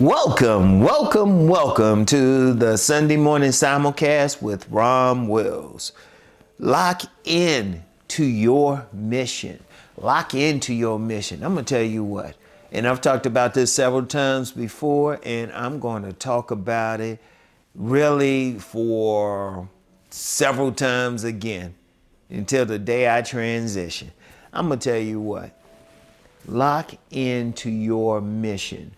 Welcome to the Sunday morning simulcast with RomWills. Lock in to your mission. Lock into your mission. I'm going to tell you what, and I've talked about this several times before, and I'm going to talk about it really for several times again until the day I transition. I'm going to tell you what, lock into your mission.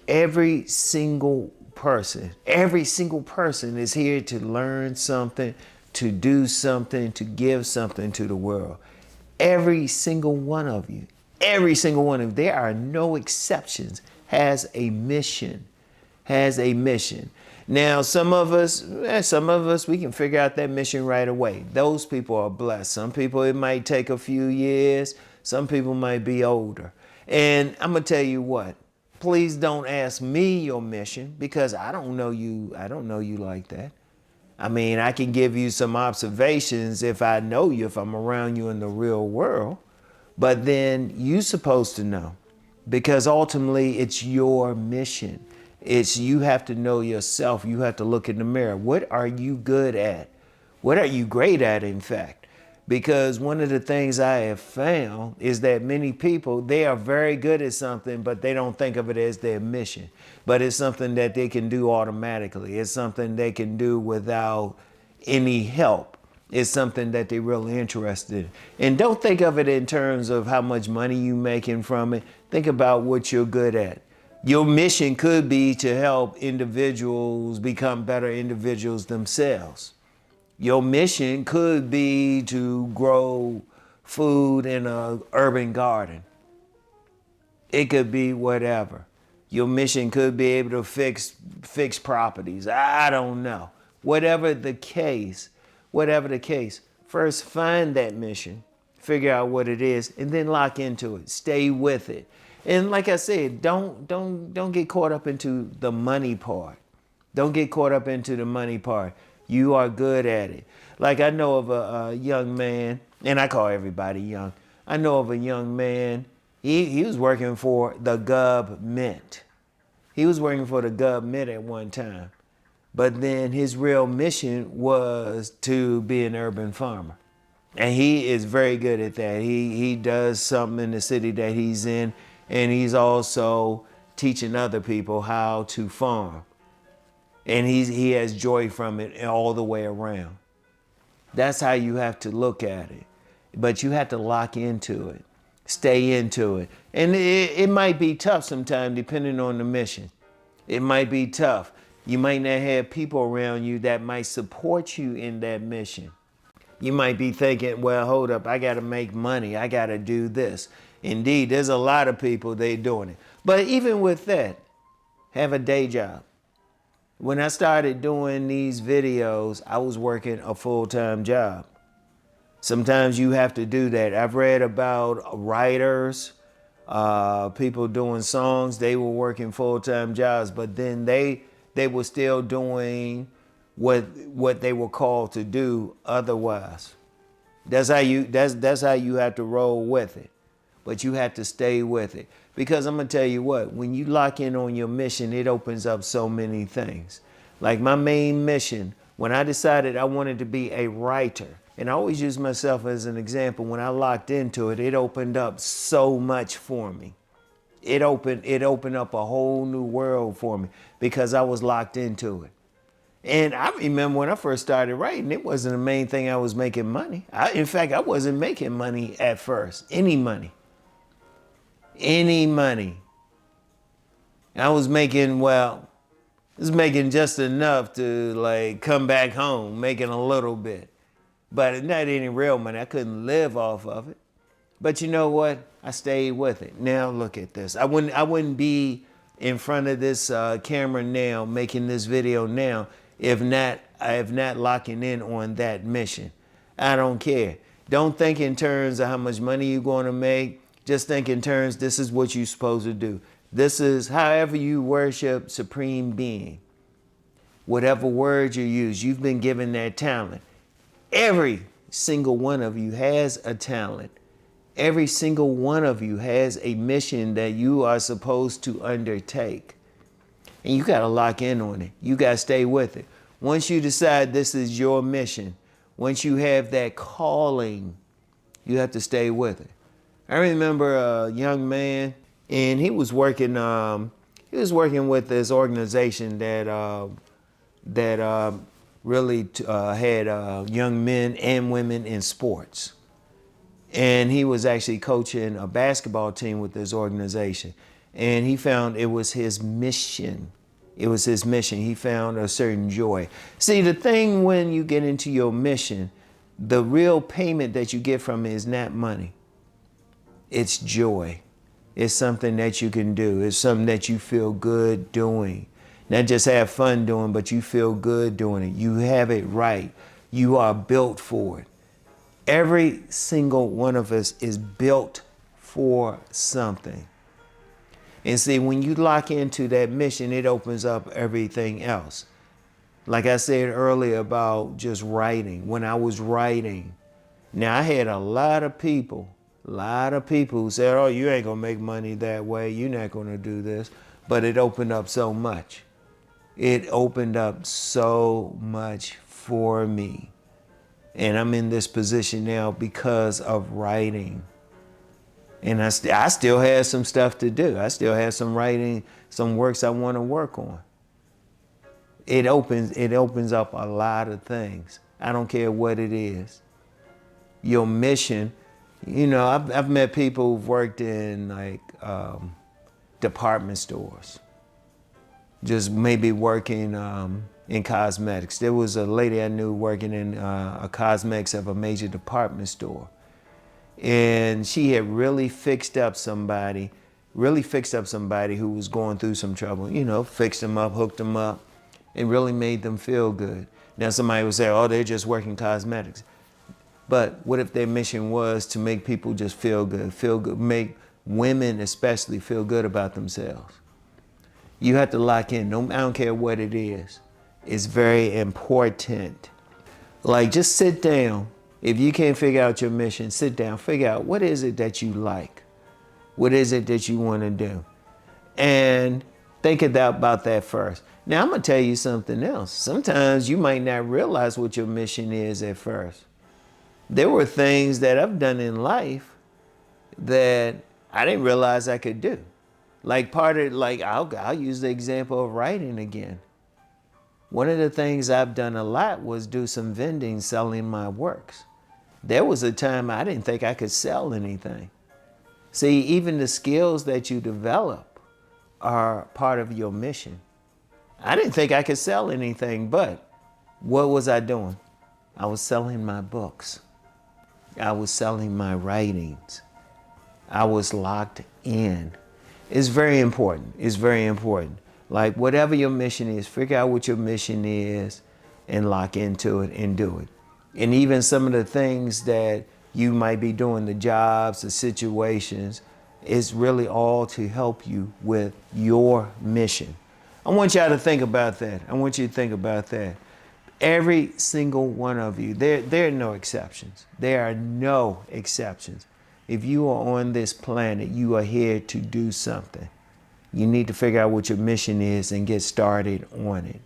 Every single person is here to learn something, to do something, to give something to the world. Every single one of you, there are no exceptions, has a mission. Now, some of us, we can figure out that mission right away. Those people are blessed. Some people, it might take a few years. Some people might be older. And I'm going to tell you what, please don't ask me your mission because I don't know you like that. I mean, I can give you some observations if I know you, if I'm around you in the real world, but then you're supposed to know because ultimately it's your mission. You have to know yourself. You have to look in the mirror. What are you good at? What are you great at, in fact? Because one of the things I have found is that many people, they are very good at something, but they don't think of it as their mission. But it's something that they can do automatically. It's something they can do without any help. It's something that they're really interested in. And don't think of it in terms of how much money you're making from it. Think about what you're good at. Your mission could be to help individuals become better individuals themselves. Your mission could be to grow food in an urban garden. It could be whatever. Your mission could be able to fix properties. I don't know. Whatever the case, first find that mission, figure out what it is, and then lock into it. Stay with it. And like I said, don't get caught up into the money part. Don't get caught up into the money part. You are good at it. Like I know of a young man, and I call everybody young. I know of a young man, he was working for the government. He was working for the government at one time. But then his real mission was to be an urban farmer. And he is very good at that. He does something in the city that he's in, and he's also teaching other people how to farm. And he has joy from it all the way around. That's how you have to look at it. But you have to lock into it. Stay into it. And it might be tough sometimes depending on the mission. It might be tough. You might not have people around you that might support you in that mission. You might be thinking, well, hold up, I got to make money. I got to do this. Indeed, there's a lot of people, they doing it. But even with that, have a day job. When I started doing these videos, I was working a full-time job. Sometimes you have to do that. I've read about writers, people doing songs, they were working full-time jobs, but then they were still doing what they were called to do otherwise. That's how you have to roll with it. But you have to stay with it. Because I'm going to tell you what, when you lock in on your mission, it opens up so many things. Like my main mission, when I decided I wanted to be a writer, and I always use myself as an example, when I locked into it, it opened up so much for me. It opened up a whole new world for me because I was locked into it. And I remember when I first started writing, it wasn't the main thing I was making money. In fact, I wasn't making money at first, any money. I was making just enough to like come back home, making a little bit. But not any real money. I couldn't live off of it. But you know what? I stayed with it. Now look at this. I wouldn't be in front of this camera now, making this video now, if not locking in on that mission. I don't care. Don't think in terms of how much money you're going to make. Just think in terms, this is what you're supposed to do. This is however you worship Supreme Being. Whatever word you use, you've been given that talent. Every single one of you has a talent. Every single one of you has a mission that you are supposed to undertake. And you got to lock in on it. You got to stay with it. Once you decide this is your mission, once you have that calling, you have to stay with it. I remember a young man, and he was working with this organization that really had young men and women in sports. And he was actually coaching a basketball team with this organization. And he found it was his mission. It was his mission. He found a certain joy. See, the thing when you get into your mission, the real payment that you get from it is not money. It's joy. It's something that you can do. It's something that you feel good doing. Not just have fun doing, but you feel good doing it. You have it right. You are built for it. Every single one of us is built for something. And see, when you lock into that mission, it opens up everything else. Like I said earlier about just writing. When I was writing, now I had a lot of people who said, oh, you ain't gonna make money that way. You're not gonna do this. But it opened up so much. It opened up so much for me. And I'm in this position now because of writing. And I still have some stuff to do. I still have some writing, some works I want to work on. It opens up a lot of things. I don't care what it is. Your mission, you know, I've met people who've worked in like department stores, just maybe working in cosmetics. There was a lady I knew working in a cosmetics of a major department store. And she had really fixed up somebody who was going through some trouble, you know, fixed them up, hooked them up, and really made them feel good. Now somebody would say, oh, they're just working cosmetics. But what if their mission was to make people just feel good, make women especially feel good about themselves? You have to lock in. I don't care what it is. It's very important. Like, just sit down. If you can't figure out your mission, sit down, figure out what is it that you like? What is it that you want to do? And think about that first. Now, I'm going to tell you something else. Sometimes you might not realize what your mission is at first. There were things that I've done in life that I didn't realize I could do. Like I'll use the example of writing again. One of the things I've done a lot was do some vending, selling my works. There was a time I didn't think I could sell anything. See, even the skills that you develop are part of your mission. I didn't think I could sell anything, but what was I doing? I was selling my books. I was selling my writings. I was locked in. It's very important. It's very important. Like, whatever your mission is, figure out what your mission is and lock into it and do it. And even some of the things that you might be doing, the jobs, the situations, is really all to help you with your mission. I want y'all to think about that. I want you to think about that. Every single one of you, there are no exceptions. There are no exceptions. If you are on this planet, you are here to do something. You need to figure out what your mission is and get started on it.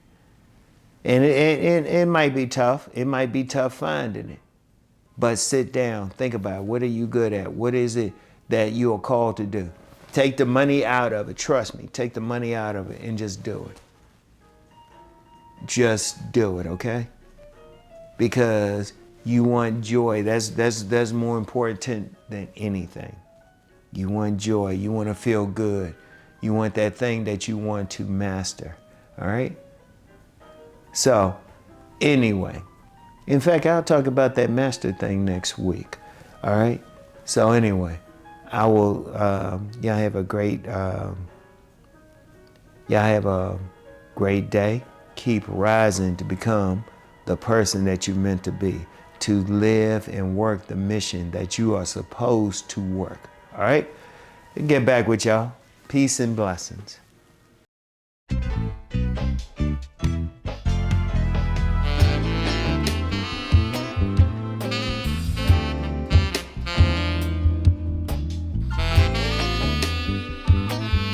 And it might be tough. It might be tough finding it. But sit down, think about it. What are you good at? What is it that you are called to do? Take the money out of it. Trust me, take the money out of it and just do it. Just do it, okay? Because you want joy. That's more important than anything. You want joy. You want to feel good. You want that thing that you want to master, all right? So, anyway, in fact, I'll talk about that master thing next week, all right? So anyway, I will, y'all have a great day. Keep rising to become the person that you're meant to be, to live and work the mission that you are supposed to work, all right? Get back with y'all. Peace and blessings.